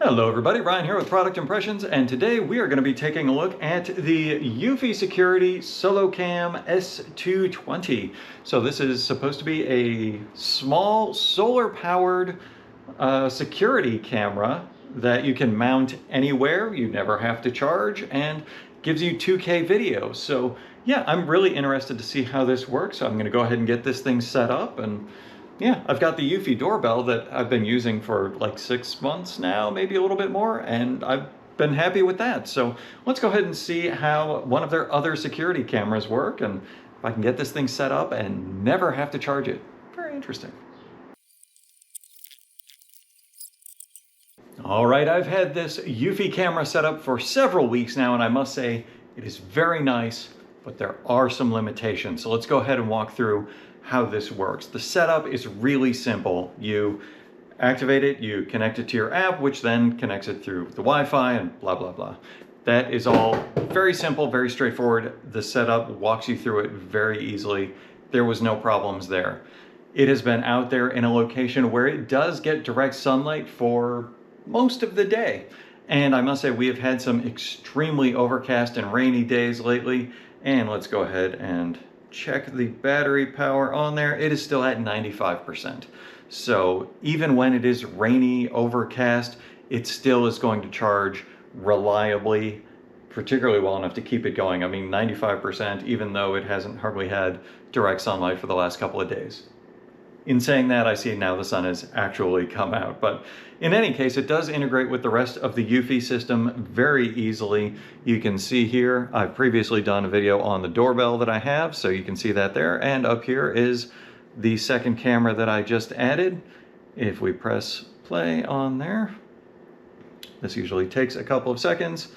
Hello everybody, Ryan here with Product Impressions, and today we are going to be taking a look at the Eufy Security SoloCam S220. So this is supposed to be a small solar-powered security camera that you can mount anywhere, you never have to charge, and gives you 2K video. So yeah, I'm really interested to see how this works. So I'm going to go ahead and get this thing set up. And yeah, I've got the Eufy doorbell that I've been using for like 6 months now, maybe a little bit more, and I've been happy with that. So let's go ahead and see how one of their other security cameras work, and if I can get this thing set up and never have to charge it. Very interesting. All right, I've had this Eufy camera set up for several weeks now, and I must say it is very nice, but there are some limitations. So let's go ahead and walk through how this works. The setup is really simple. You activate it, you connect it to your app, which then connects it through the Wi-Fi and blah, blah, blah. That is all very simple, very straightforward. The setup walks you through it very easily. There was no problems there. It has been out there in a location where it does get direct sunlight for most of the day. And I must say we have had some extremely overcast and rainy days lately. And let's go ahead and check the battery power on there. It is still at 95%. So even when it is rainy, overcast, it still is going to charge reliably, particularly well enough to keep it going. I mean, 95%, even though it hasn't hardly had direct sunlight for the last couple of days. In saying that, I see now the sun has actually come out. But in any case, it does integrate with the rest of the Eufy system very easily. You can see here, I've previously done a video on the doorbell that I have, so you can see that there. And up here is the second camera that I just added. If we press play on there, this usually takes a couple of seconds.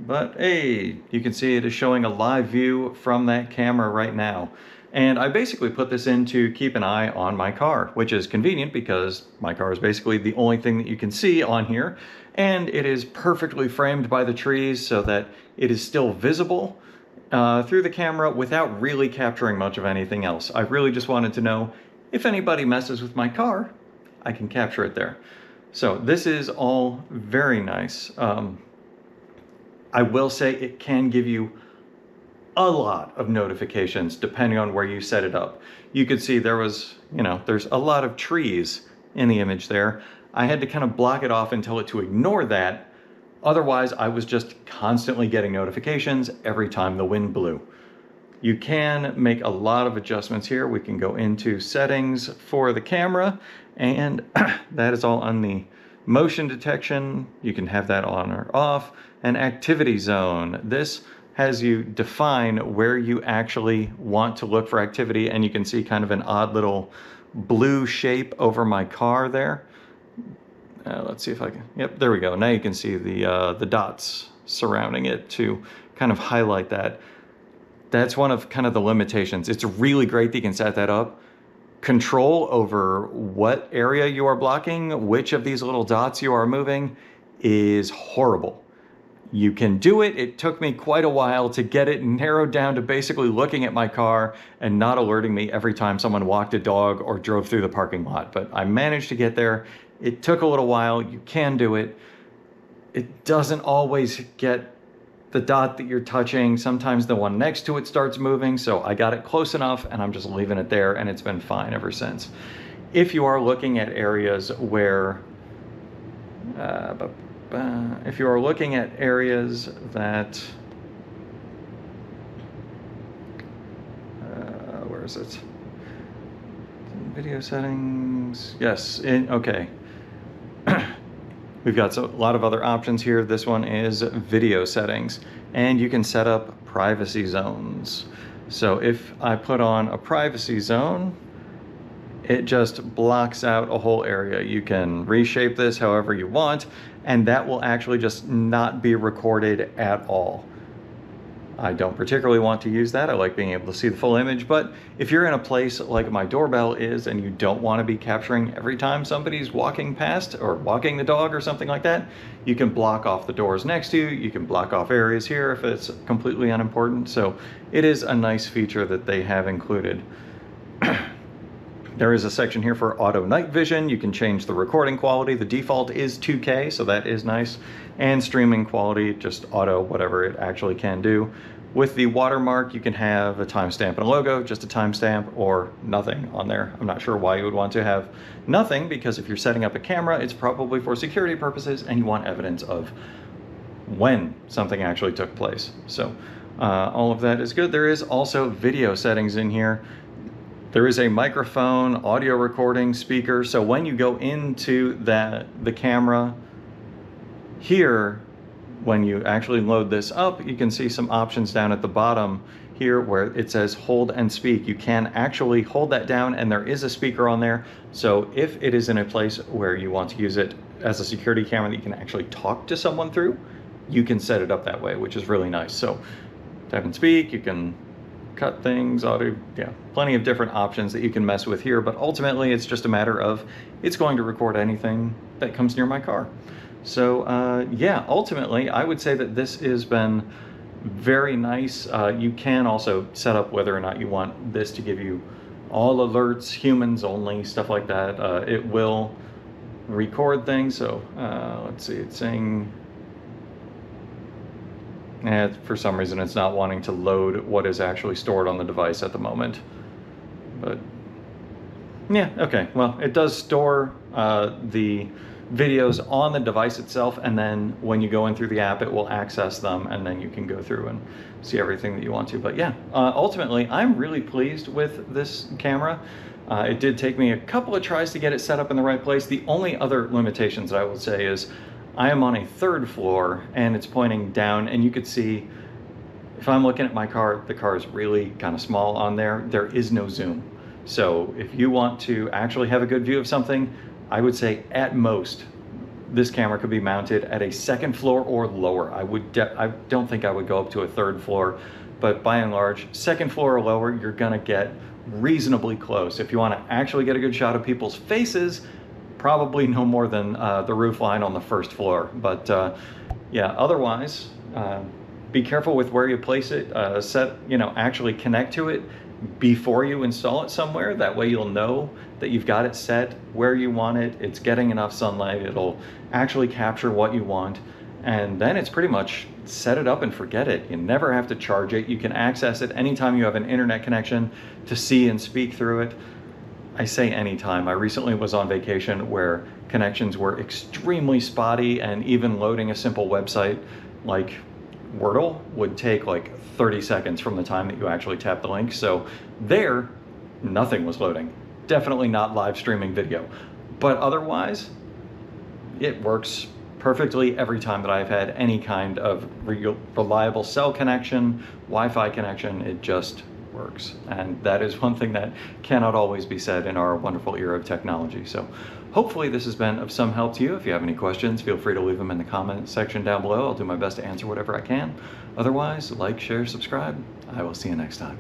But hey, you can see it is showing a live view from that camera right now. And I basically put this in to keep an eye on my car, which is convenient because my car is basically the only thing that you can see on here. And it is perfectly framed by the trees so that it is still visible through the camera without really capturing much of anything else. I really just wanted to know if anybody messes with my car, I can capture it there. So this is all very nice. I will say it can give you a lot of notifications depending on where you set it up. You could see there was, there's a lot of trees in the image there. I had to kind of block it off and tell it to ignore that. Otherwise, I was just constantly getting notifications every time the wind blew. You can make a lot of adjustments here. We can go into settings for the camera, and that is all on the motion detection. You can have that on or off. An activity zone. This has you define where you actually want to look for activity, and you can see kind of an odd little blue shape over my car there. Let's see if I can, yep, there we go. Now you can see the dots surrounding it to kind of highlight that. That's one of kind of the limitations. It's really great that you can set that up. Control over what area you are blocking, which of these little dots you are moving, is horrible. You can do it. It took me quite a while to get it narrowed down to basically looking at my car and not alerting me every time someone walked a dog or drove through the parking lot. But I managed to get there. It took a little while. You can do it. It doesn't always get the dot that you're touching. Sometimes the one next to it starts moving. So I got it close enough and I'm just leaving it there, and it's been fine ever since. If you are looking at areas where if you are looking at areas that, where is it? Video settings, yes, okay. We've got a lot of other options here. This one is video settings, and you can set up privacy zones. So if I put on a privacy zone, it just blocks out a whole area. You can reshape this however you want, and that will actually just not be recorded at all. I don't particularly want to use that. I like being able to see the full image, but if you're in a place like my doorbell is and you don't want to be capturing every time somebody's walking past or walking the dog or something like that, you can block off the doors next to you. You can block off areas here if it's completely unimportant. So it is a nice feature that they have included. There is a section here for auto night vision. You can change the recording quality. The default is 2K, so that is nice. And streaming quality, just auto, whatever it actually can do. With the watermark, you can have a timestamp and a logo, just a timestamp, or nothing on there. I'm not sure why you would want to have nothing, because if you're setting up a camera, it's probably for security purposes and you want evidence of when something actually took place. So all of that is good. There is also video settings in here. There is a microphone, audio recording, speaker. So when you go into the camera here, when you actually load this up, you can see some options down at the bottom here where it says hold and speak. You can actually hold that down and there is a speaker on there. So if it is in a place where you want to use it as a security camera that you can actually talk to someone through, you can set it up that way, which is really nice. So tap and speak, you can cut things, audio, yeah, plenty of different options that you can mess with here, but ultimately it's just a matter of it's going to record anything that comes near my car. So yeah, ultimately I would say that this has been very nice. You can also set up whether or not you want this to give you all alerts, humans only, stuff like that. It will record things. So let's see, it's saying, for some reason it's not wanting to load what is actually stored on the device at the moment. But yeah, okay, well, it does store the videos on the device itself, and then when you go in through the app, it will access them, and then you can go through and see everything that you want to. But yeah, ultimately, I'm really pleased with this camera. It did take me a couple of tries to get it set up in the right place. The only other limitations that I would say is I am on a 3rd floor, and it's pointing down, and you could see, if I'm looking at my car, the car is really kind of small on there. There is no zoom. So if you want to actually have a good view of something, I would say at most, this camera could be mounted at a 2nd floor or lower. I don't think I would go up to a 3rd floor, but by and large, 2nd floor or lower, you're gonna get reasonably close. If you wanna actually get a good shot of people's faces, probably no more than the roof line on the 1st floor. But yeah, otherwise, be careful with where you place it. Actually connect to it before you install it somewhere. That way you'll know that you've got it set where you want it, it's getting enough sunlight, it'll actually capture what you want, and then it's pretty much set it up and forget it. You never have to charge it. You can access it anytime you have an internet connection to see and speak through it. I say anytime. I recently was on vacation where connections were extremely spotty, and even loading a simple website like Wordle would take like 30 seconds from the time that you actually tap the link. So there, nothing was loading. Definitely not live streaming video. But otherwise, it works perfectly every time that I've had any kind of reliable cell connection, Wi-Fi connection. It just works. And that is one thing that cannot always be said in our wonderful era of technology. So hopefully this has been of some help to you. If you have any questions, feel free to leave them in the comment section down below. I'll do my best to answer whatever I can. Otherwise, like, share, subscribe. I will see you next time.